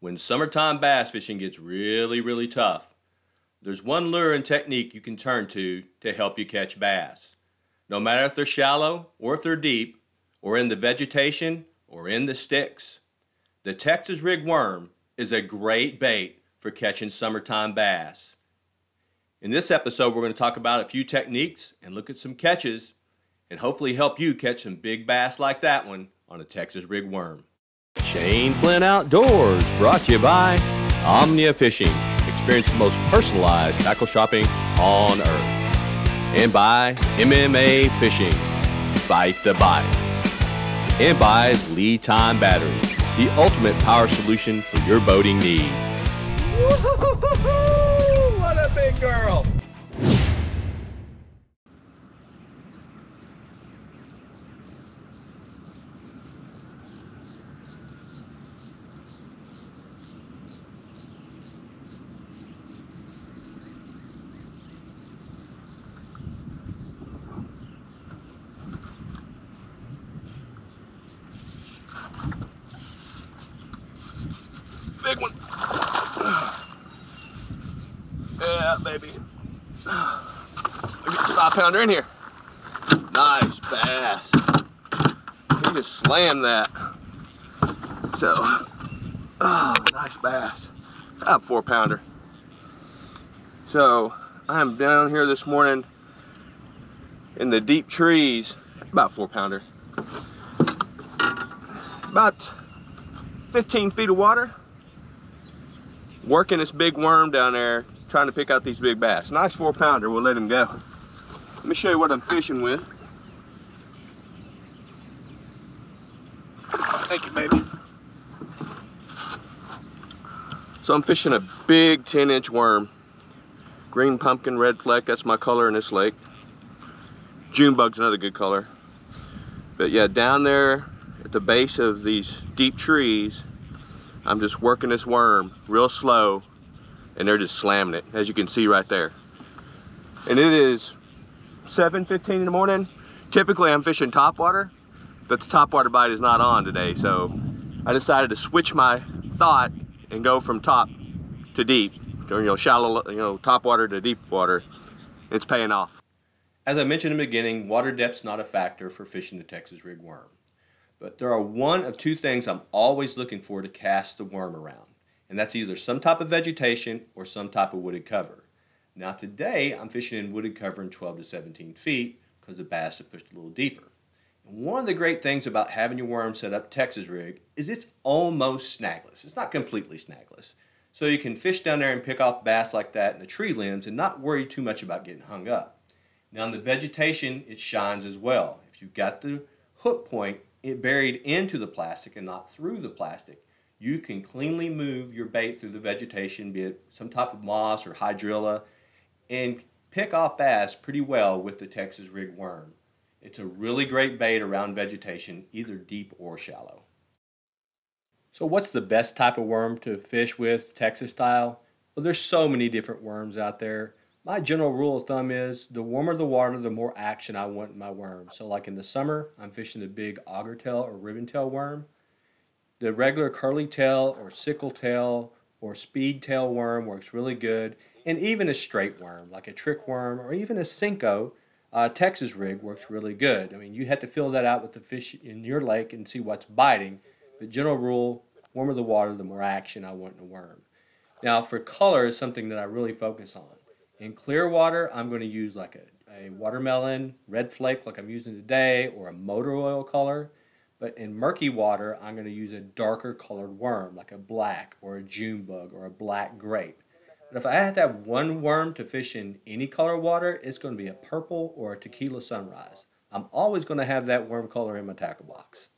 When summertime bass fishing gets really tough, there's one lure and technique you can turn to help you catch bass. No matter if they're shallow or if they're deep, or in the vegetation or in the sticks, the Texas rig worm is a great bait for catching summertime bass. In this episode, we're going to talk about a few techniques and look at some catches and hopefully help you catch some big bass like that one on a Texas rig worm. Shane Flynn Outdoors, brought to you by Omnia Fishing. Experience the most personalized tackle shopping on earth. And by MMA Fishing, fight the bite. And by Lead Time Batteries, the ultimate power solution for your boating needs. Woo-hoo-hoo-hoo! What a big girl! Big one. Yeah, baby. Get the 5-pounder in here. Nice bass. He just slammed that. So, nice bass. 4-pounder. So, I'm down here this morning in the deep trees. About 4-pounder. About 15 feet of water. Working this big worm down there, trying to pick out these big bass. Nice 4-pounder, we'll let him go. Let me show you what I'm fishing with. Thank you, baby. So I'm fishing a big 10-inch worm. Green pumpkin, red fleck, that's my color in this lake. June bug's another good color. But yeah, down there at the base of these deep trees, I'm just working this worm real slow, and they're just slamming it, as you can see right there. And it is 7:15 in the morning. Typically I'm fishing topwater, but the topwater bite is not on today, so I decided to switch my thought and go from top to deep, or shallow, topwater to deep water. It's paying off. As I mentioned in the beginning, water depth's not a factor for fishing the Texas rig worm. But there are one of two things I'm always looking for to cast the worm around, and that's either some type of vegetation or some type of wooded cover. Now today I'm fishing in wooded cover in 12 to 17 feet because the bass have pushed a little deeper. And one of the great things about having your worm set up Texas rig is it's almost snagless. It's not completely snagless. So you can fish down there and pick off bass like that in the tree limbs and not worry too much about getting hung up. Now in the vegetation it shines as well. If you've got the hook point it buried into the plastic and not through the plastic, you can cleanly move your bait through the vegetation, be it some type of moss or hydrilla, and pick off bass pretty well with the Texas rig worm. It's a really great bait around vegetation, either deep or shallow. So what's the best type of worm to fish with, Texas style? Well, there's so many different worms out there. My general rule of thumb is the warmer the water, the more action I want in my worm. So like in the summer, I'm fishing the big auger tail or ribbon tail worm. The regular curly tail or sickle tail or speed tail worm works really good. And even a straight worm, like a trick worm or even a Cinco, Texas rig works really good. I mean, you have to fill that out with the fish in your lake and see what's biting. But general rule, warmer the water, the more action I want in a worm. Now for color is something that I really focus on. In clear water, I'm going to use like a watermelon, red flake like I'm using today, or a motor oil color. But in murky water, I'm going to use a darker colored worm, like a black or a June bug or a black grape. But if I have to have one worm to fish in any color water, it's going to be a purple or a tequila sunrise. I'm always going to have that worm color in my tackle box.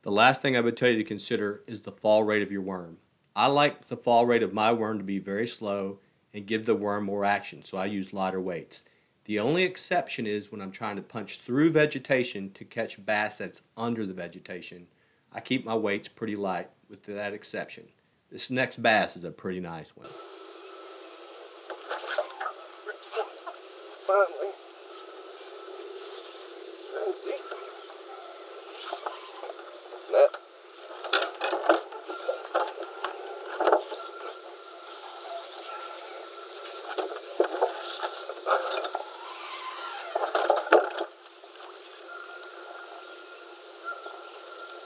The last thing I would tell you to consider is the fall rate of your worm. I like the fall rate of my worm to be very slow and give the worm more action, so I use lighter weights. The only exception is when I'm trying to punch through vegetation to catch bass that's under the vegetation. I keep my weights pretty light with that exception. This next bass is a pretty nice one. Finally. That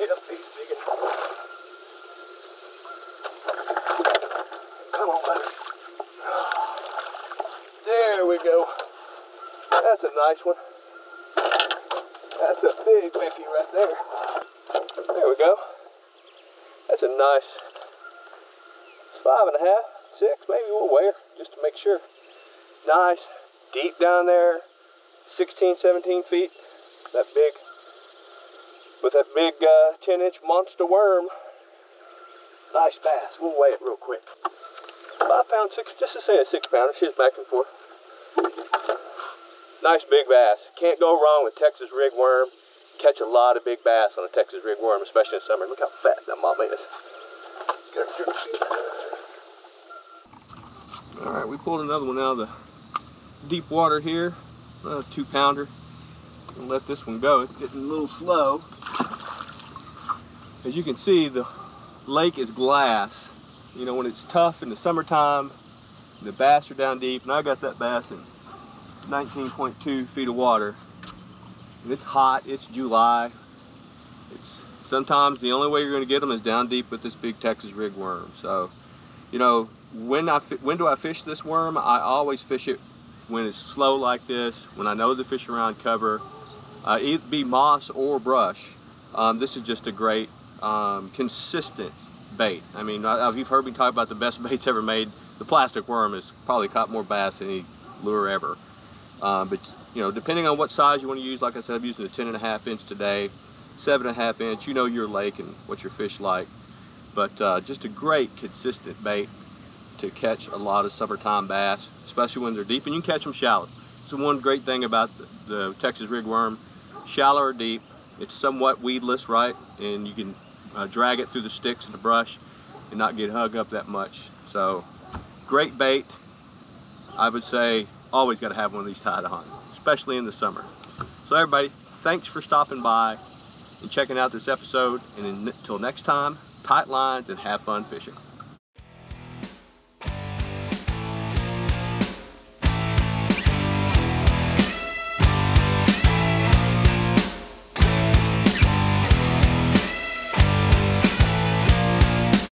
Yep, he's big enough. Come on, buddy. There we go. That's a nice one. That's a big Mickey right there. There we go. That's a nice 5.5, 6, maybe we'll weigh her just to make sure. Nice, deep down there, 16, 17 feet. That big, with that big 10-inch monster worm. Nice bass. We'll weigh it real quick. 5 pound, 6, just to say a 6 pounder. She's back and forth. Nice big bass. Can't go wrong with Texas rig worm. Catch a lot of big bass on a Texas rig worm, especially in summer. Look how fat that mama is. Let's get her through. All right, we pulled another one out of the deep water here. 2 pounder. Gonna let this one go. It's getting a little slow. As you can see, the lake is glass. You know, when it's tough in the summertime, the bass are down deep, and I got that bass in 19.2 feet of water. And it's hot, it's July. Sometimes the only way you're gonna get them is down deep with this big Texas rig worm. So, you know, when do I fish this worm? I always fish it when it's slow like this, when I know the fish are around cover, either be moss or brush. This is just a great, consistent bait. I mean, you've heard me talk about the best baits ever made. The plastic worm has probably caught more bass than any lure ever. But you know, depending on what size you want to use, like I said, I'm using a 10.5 inch today, 7.5 inch. You know your lake and what your fish like. But just a great consistent bait to catch a lot of summertime bass, especially when they're deep, and you can catch them shallow. So one great thing about the Texas rig worm, shallow or deep, it's somewhat weedless, right? And you can drag it through the sticks and the brush and not get hung up that much. So great bait. I would say always got to have one of these tied on, especially in the summer. So everybody, thanks for stopping by and checking out this episode. And until next time, tight lines and have fun fishing.